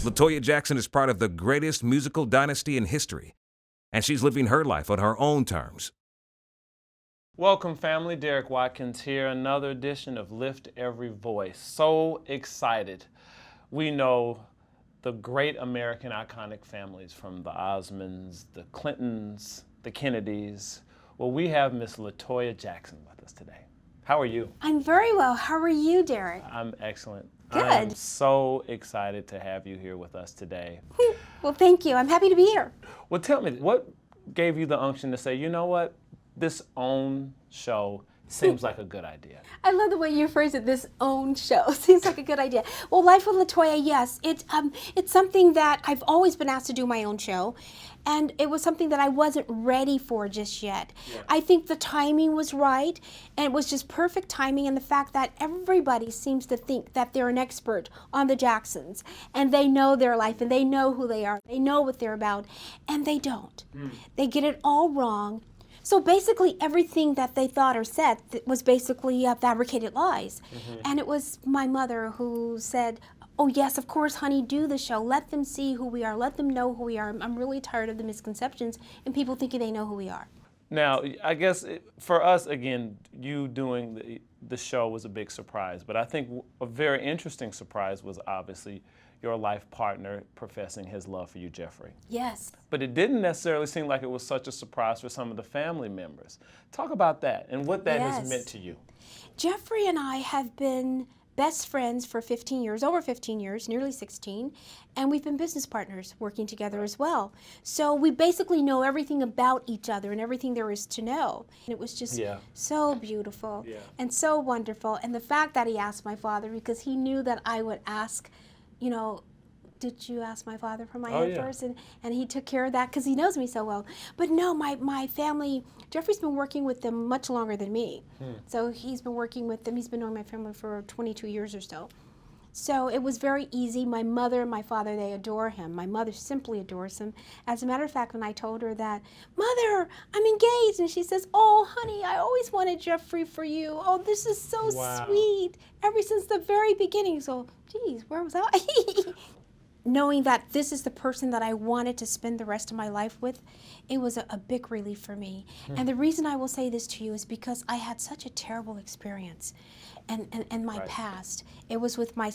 LaToya Jackson is part of the greatest musical dynasty in history, and she's living her life on her own terms. Welcome, family. Derek Watkins here, another edition of Lift Every Voice. So excited. We know the great American iconic families from the Osmonds, the Clintons, the Kennedys. Well, we have Miss LaToya Jackson with us today. How are you? I'm very well. How are you, Derek? I'm excellent. Good. I'm so excited to have you here with us today. Well, thank you. I'm happy to be here. Well, tell me, what gave you the unction to say, you know what, this own show seems like a good idea? I love the way you phrase it, this own show. Seems like a good idea. Well, Life with LaToya, yes. It's something that I've always been asked to do my own show. And it was something that I wasn't ready for just yet. Yeah. I think the timing was right, and it was just perfect timing, and the fact that everybody seems to think that they're an expert on the Jacksons, and they know their life, and they know who they are, they know what they're about, and they don't. They get it all wrong. So basically everything that they thought or said was basically fabricated lies. And it was my mother who said, oh yes, of course, honey, do the show. Let them see who we are. Let them know who we are. I'm really tired of the misconceptions and people thinking they know who we are. Now, I guess for us, again, you doing the show was a big surprise. But I think a very interesting surprise was obviously your life partner professing his love for you, Jeffrey. Yes. But it didn't necessarily seem like it was such a surprise for some of the family members. Talk about that and what that has meant to you. Jeffrey and I have been best friends for 15 years, over 15 years, nearly 16, and we've been business partners working together as well. So we basically know everything about each other and everything there is to know. And it was just so beautiful and so wonderful. And the fact that he asked my father, because he knew that I would ask, you know, did you ask my father for my hand first? And he took care of that because he knows me so well. But no, my family, Jeffrey's been working with them much longer than me. So he's been working with them. He's been knowing my family for 22 years or so. So it was very easy. My mother and my father, they adore him. My mother simply adores him. As a matter of fact, when I told her that, Mother, I'm engaged, and she says, oh, honey, I always wanted Jeffrey for you. Oh, this is so sweet. Ever since the very beginning. So, geez, where was I? Knowing that this is the person that I wanted to spend the rest of my life with, it was a big relief for me. And the reason I will say this to you is because I had such a terrible experience in my past. It was with my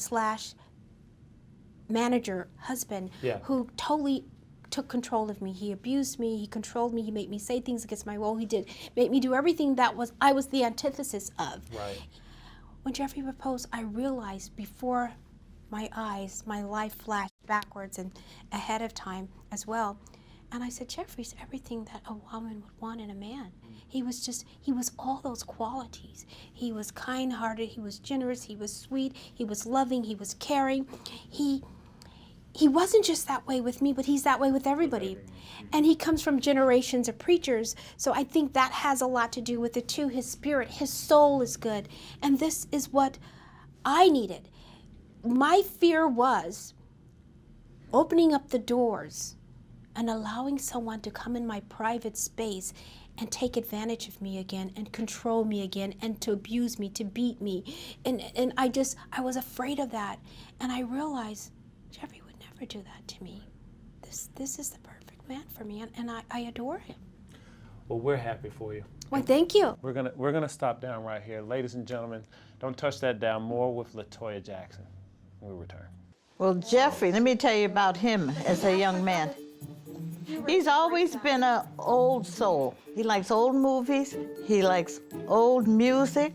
manager husband who totally took control of me. He abused me, he controlled me, he made me say things against my will. He did make me do everything that I was the antithesis of. When Jeffrey proposed, I realized before my eyes, my life flashed backwards and ahead of time as well. And I said, Jeffrey's everything that a woman would want in a man. He was all those qualities. He was kind-hearted, he was generous, he was sweet, he was loving, he was caring. He wasn't just that way with me, but he's that way with everybody. And he comes from generations of preachers, so I think that has a lot to do with it too. His spirit, his soul is good. And this is what I needed. My fear was opening up the doors and allowing someone to come in my private space and take advantage of me again and control me again and to abuse me, to beat me. And I was afraid of that. And I realized Jeffrey would never do that to me. This is the perfect man for me, and I adore him. Well, we're happy for you. Well, thank you. We're gonna stop down right here. Ladies and gentlemen, don't touch that down. More with LaToya Jackson. We'll return. Well, Jeffrey, let me tell you about him as a young man. He's always been an old soul. He likes old movies. He likes old music,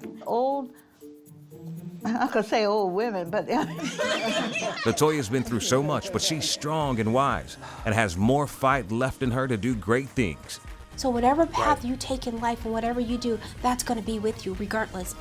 I could say old women, but... LaToya's been through so much, but she's strong and wise and has more fight left in her to do great things. So whatever path you take in life and whatever you do, that's going to be with you regardless.